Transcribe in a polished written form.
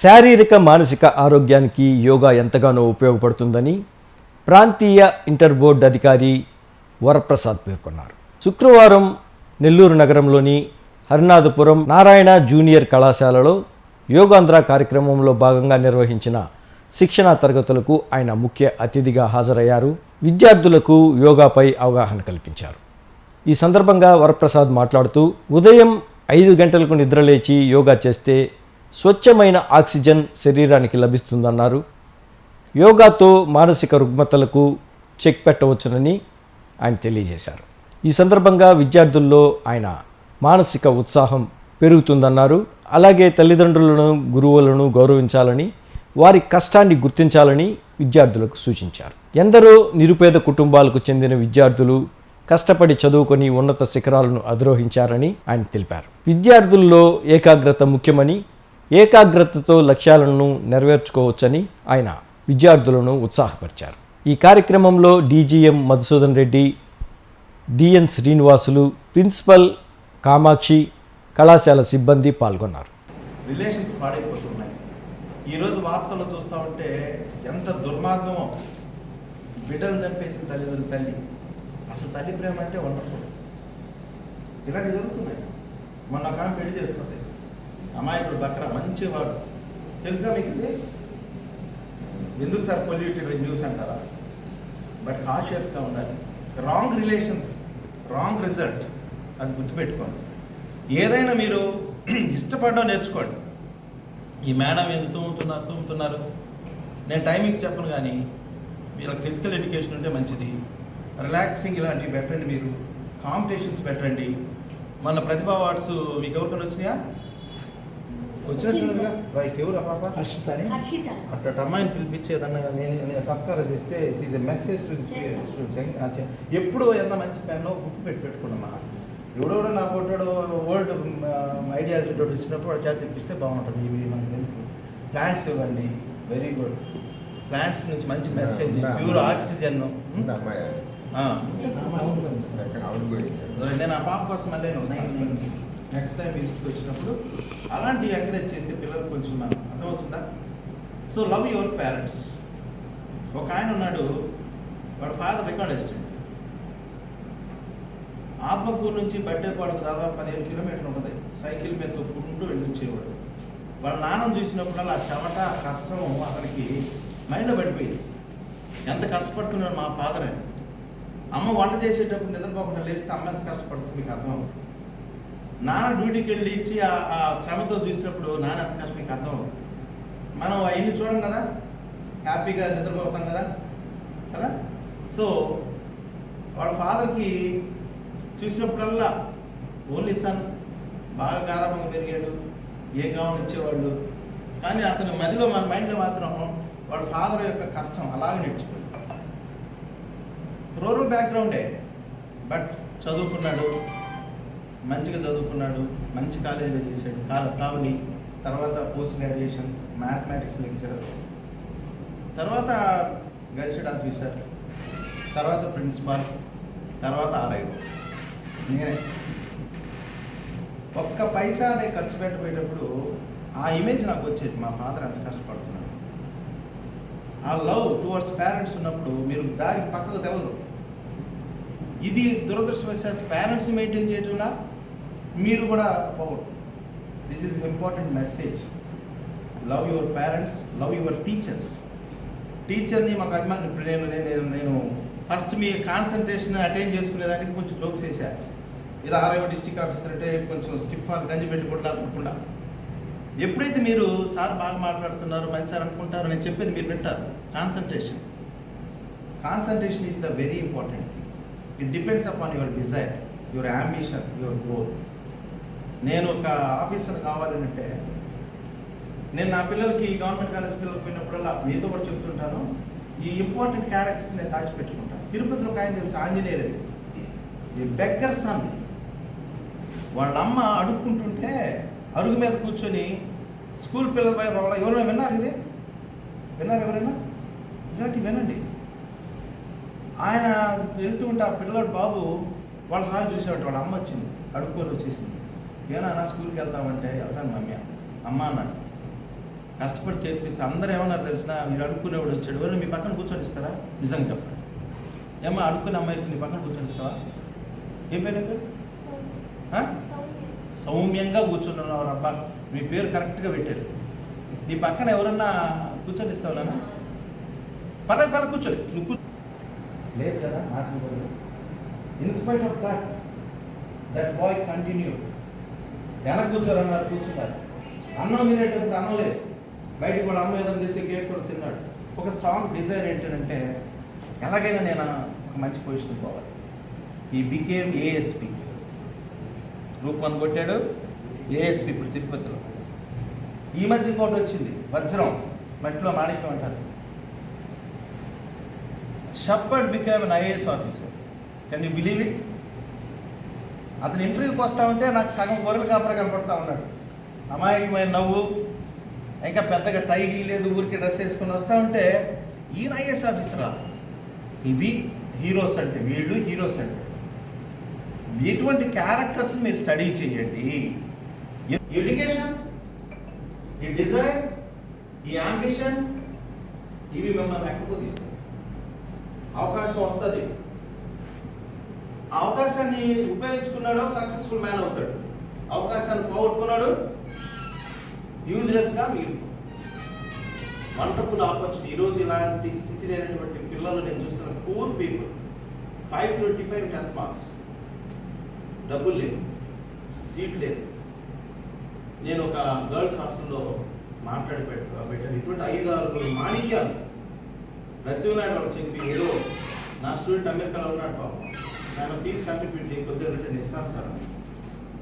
శారీరక మానసిక ఆరోగ్యానికి యోగా ఎంతగానో ఉపయోగపడుతుందని ప్రాంతీయ ఇంటర్ బోర్డు అధికారి వరప్రసాద్ పేర్కొన్నారు. శుక్రవారం నెల్లూరు నగరంలోని హరినాథపురం నారాయణ జూనియర్ కళాశాలలో యోగాంధ్ర కార్యక్రమంలో భాగంగా నిర్వహించిన శిక్షణా తరగతులకు ఆయన ముఖ్య అతిథిగా హాజరయ్యారు. విద్యార్థులకు యోగాపై అవగాహన కల్పించారు. ఈ సందర్భంగా వరప్రసాద్ మాట్లాడుతూ ఉదయం 5 గంటలకు నిద్రలేచి యోగా చేస్తే స్వచ్ఛమైన ఆక్సిజన్ శరీరానికి లభిస్తుందన్నారు. యోగాతో మానసిక రుగ్మతలకు చెక్ పెట్టవచ్చునని ఆయన తెలియజేశారు. ఈ సందర్భంగా విద్యార్థుల్లో ఆయన మానసిక ఉత్సాహం పెరుగుతుందన్నారు. అలాగే తల్లిదండ్రులను గురువులను గౌరవించాలని, వారి కష్టాన్ని గుర్తించాలని విద్యార్థులకు సూచించారు. ఎందరో నిరుపేద కుటుంబాలకు చెందిన విద్యార్థులు కష్టపడి చదువుకొని ఉన్నత శిఖరాలను అధిరోహించారని ఆయన తెలిపారు. విద్యార్థుల్లో ఏకాగ్రత ముఖ్యమని, ఏకాగ్రతతో లక్ష్యాలను నెరవేర్చుకోవచ్చని ఆయన విద్యార్థులను ఉత్సాహపరిచారు. ఈ కార్యక్రమంలో డీజీఎం మధుసూదన్ రెడ్డి, డిఎన్ శ్రీనివాసులు, ప్రిన్సిపల్ కామాక్షి, కళాశాల సిబ్బంది పాల్గొన్నారు. రిలేషన్స్ పాడైపోతున్నాయి. ఈరోజు వార్తలు చూస్తూ ఉంటే ఎంత దుర్మార్గమో. బిడ్డలు చంపేసిన తల్లి అసలు తల్లి ప్రేమ అంటే వండర్ఫుల్. ఇలాంటివి జరుగుతున్నాయి. మొన్న ఒక ఆమె పెళ్లి చేసుకుంది, అమాయకుడు బక్రా, మంచివాడు. తెలుసా మీకు ఇది? ఎందుకు సార్ పొల్యూటెడ్ న్యూస్ అంటారా? బట్ కాషియస్గా ఉండాలి. రాంగ్ రిలేషన్స్, రాంగ్ రిజల్ట్, అది గుర్తుపెట్టుకోండి. ఏదైనా మీరు ఇష్టపడడం నేర్చుకోండి. ఈ మేడం ఎందుకు తూముతున్నారు నేను టైమింగ్స్ చెప్పను, కానీ వీళ్ళకి ఫిజికల్ ఎడ్యుకేషన్ ఉంటే మంచిది. రిలాక్సింగ్ ఇలాంటివి పెట్టండి. మీరు కాంపిటీషన్స్ పెట్టండి. మన ప్రతిభ అవార్డ్స్ మీకు ఎవరికైనా వచ్చినాయా? వచ్చినట్టుగా ఎవరు ఆ పాప? అట్లా అమ్మాయిని పిలిపించేదన్నా నేను సత్కారం చేస్తే ఇట్ ఈస్ ఎ మెసేజ్. ఎప్పుడు ఎంత మంచి ప్యాన్లో బుక్ పెట్టుకున్నామా. ఎవడో నా ఫోటోడు వరల్డ్ ఐడియాలజీ తోటి వచ్చినప్పుడు వాడు చేతి తెప్పిస్తే బాగుంటుంది. ఇవి మనకి ప్లాంట్స్ ఇవ్వండి, వెరీ గుడ్. ప్లాంట్స్ నుంచి మంచి మెసేజ్, ప్యూర్ ఆక్సిజన్. నేను ఆ పాప కోసం మళ్ళీ నెక్స్ట్ టైం విజిట్కి వచ్చినప్పుడు అలాంటివి ఎంకరేజ్ చేస్తే పిల్లలు కొంచెం అర్థమవుతుందా? So love your parents. ఒక ఆయన ఉన్నాడు, వాడు ఫాదర్ రికార్డ్ అసిస్టెంట్. ఆత్మకూరు నుంచి బడ్డేపాడుకు దాదాపు 15 కిలోమీటర్లు ఉంటుంది. సైకిల్ మీద తొక్కుకుంటూ వెళ్ళొచ్చేవాడు. వాళ్ళ నాన్నను చూసినప్పుడల్లా ఆ చెమట, కష్టం అతనికి మైండ్లో పడిపోయింది. ఎంత కష్టపడుతున్నాడు మా ఫాదర్ అని. అమ్మ వంట చేసేటప్పుడు నిద్రపోకుండా లేస్తే అమ్మ ఎంత కష్టపడుతుంది మీకు అర్థం అవుతుంది. నాన్న డ్యూటీకి వెళ్ళి ఇచ్చి ఆ శ్రమతో చూసినప్పుడు నాన్న ఎంత కష్టం మీకు అర్థం అవుతుంది. మనం అవన్నీ చూడం కదా, హ్యాపీగా నిద్రపోతాం కదా కదా. సో వాళ్ళ ఫాదర్కి చూసినప్పుడల్లా ఓన్లీ సన్, బాగా గారాభంగా పెరిగాడు, ఏ కావాలని ఇచ్చేవాళ్ళు. కానీ అతని మదిలో, మన మైండ్లో మాత్రం వాళ్ళ ఫాదర్ యొక్క కష్టం అలాగే నేర్చుకోండి. రూరల్ బ్యాక్గ్రౌండే, బట్ చదువుకున్నాడు, మంచిగా చదువుకున్నాడు, మంచి కాలేజీలో చేశాడు. కావలి, తర్వాత పోస్ట్ గ్రాడ్యుయేషన్, మ్యాథమెటిక్స్ లెక్చరర్, తర్వాత గెజిటెడ్ ఆఫీసర్, తర్వాత ప్రిన్సిపాల్, తర్వాత ఆర్ఐఓ. నేనే ఒక్క పైసా నేను ఖర్చు పెట్టబోయేటప్పుడు ఆ ఇమేజ్ నాకు వచ్చేది, మా ఫాదర్ ఎంత కష్టపడుతున్నాడు. ఆ లవ్ టువర్డ్స్ పేరెంట్స్ ఉన్నప్పుడు మీరు దానికి పక్కకు తెలవదు. ఇది దురదృష్టవశాత్తు పేరెంట్స్ మెయింటైన్ చేయడంలా మీరు కూడా పోవడం. This is important message. Love your parents, love your teachers. టీచర్ని మాకు అభిమానం. ఇప్పుడు నేను ఫస్ట్ మీ కాన్సన్ట్రేషన్ అటైన్ చేసుకునేదానికి కొంచెం జోక్స్ వేశాను. ఇది ఆర్ఐఓ డిస్ట్రిక్ట్ ఆఫీసర్ అంటే కొంచెం స్టిఫ్ గంజి పెట్టి కొట్లాడుకోకుండా, ఎప్పుడైతే మీరు సార్ బాగా మాట్లాడుతున్నారు, మంచి సార్ అనుకుంటారు, నేను చెప్పేది మీరు వింటారు. Concentration is the very important. It depends upon your desire, your ambition, your goal. నేను ఒక ఆఫీసర్ కావాలంటే నేను నా పిల్లలకి గవర్నమెంట్ కాలేజ్ పిల్లలకి పోయినప్పుడల్లా మీతో కూడా చెప్తుంటాను, ఈ ఇంపార్టెంట్ క్యారెక్టర్స్ నేను దాచిపెట్టుకుంటాను. తిరుపతిలో ఒక ఆయన తెలుసు, ఆంజనేయుడు. ఈ బెగ్గర్ సన్, వాళ్ళ అమ్మ అడుక్కుంటుంటే అరుగు మీద కూర్చొని స్కూల్ పిల్లల పై ఎవరైనా విన్నారు? ఇది విన్నారు ఎవరైనా? ఇలాంటివి వినండి. ఆయన వెళ్తూ ఉంటే ఆ పిల్లడు బాబు వాళ్ళ సాగు చూసేవాడు. వాళ్ళ అమ్మ వచ్చింది, అడుక్కొని వచ్చేసింది. ఏనా స్కూల్కి వెళ్తామంటే వెళ్తాను మమ్మీ, అమ్మ అన్నాడు. కష్టపడి చేర్పిస్తే అందరూ ఏమన్నారు తెలిసిన మీరు అనుకునేవాడు వచ్చాడు ఎవరు మీ పక్కన కూర్చొని ఇస్తారా నిజంగా చెప్పండి ఏమో అనుకునే అమ్మాయి నీ పక్కన కూర్చొని ఇస్తావా ఏం పేరు పేరు సౌమ్యంగా కూర్చున్నారు అబ్బా మీ పేరు కరెక్ట్గా పెట్టారు నీ పక్కన ఎవరన్నా కూర్చొని ఇస్తావు నాన్న పర్లేదు కూర్చోలే నువ్వు లేదు కదా ఆశపడదు in spite of that boy continue వెనక కూర్చోరన్నారు కూర్చున్నారు అన్నం తినేటప్పుడు అన్నం లేదు బయటకు కూడా అమ్మ ఏదైనా తెస్తే కేక్ కూడా తిన్నాడు ఒక స్ట్రాంగ్ డిజైర్ ఏంటంటే ఎలాగైనా నేను ఒక మంచి పొజిషన్ పోవాలి ఈ బికేమ్ ఏఎస్పి గ్రూప్ 1 కొట్టాడు ఏఎస్పి ఇప్పుడు తిరుపతిలో ఈ మధ్య ఇంకోటి వచ్చింది వజ్రం మట్టిలో మాణిక్యం అంటారు shepherd became an IAS officer can you believe it అతను ఇంటర్వ్యూకి వస్తా ఉంటే నాకు సగం గొర్రెల కాపర కనపడతా ఉన్నాడు అమాయకమైన నవ్వు ఇంకా పెద్దగా టై లేదు ఊరికి డ్రెస్ వేసుకొని వస్తూ ఉంటే ఈయన ఐఏఎస్ ఆఫీసరా ఇవి హీరోస్ అంటే వీళ్ళు హీరోస్ అంటే ఎటువంటి క్యారెక్టర్స్ మీరు స్టడీ చేయండి ఎడ్యుకేషన్ ఈ డిజైర్ ఈ అంబిషన్ ఇవి మిమ్మల్ని ఎక్కడికో తీస్తాయి అవకాశం వస్తుంది ఆ అవకాశాన్ని ఉపయోగించుకున్నాడో సక్సెస్ఫుల్ మ్యాన్ అవుతాడు అవకాశాన్ని పోగొట్టుకున్నాడు యూజ్లెస్గా మీరు వండర్ఫుల్ ఆపర్చునిటీ ఈరోజు ఇలాంటి స్థితి లేనటువంటి పిల్లలు నేను చూస్తున్న పూర్ పీపుల్ 525 10th మార్క్స్ డబ్బులు లేవు సీట్ లేదు నేను ఒక గర్ల్స్ హాస్టల్లో మాట్లాడి పెట్టాను ఇటువంటి 5-6 మాణిక్యాలు ప్రతినాడు వాళ్ళు చెప్పి ఏదో నా స్టూడెంట్ అమెరికాలో ఉన్నాడు పాపం నేను ఫీజు కంట్రిబ్యూట్ చేయకపోతే నేను ఇస్తాను సార్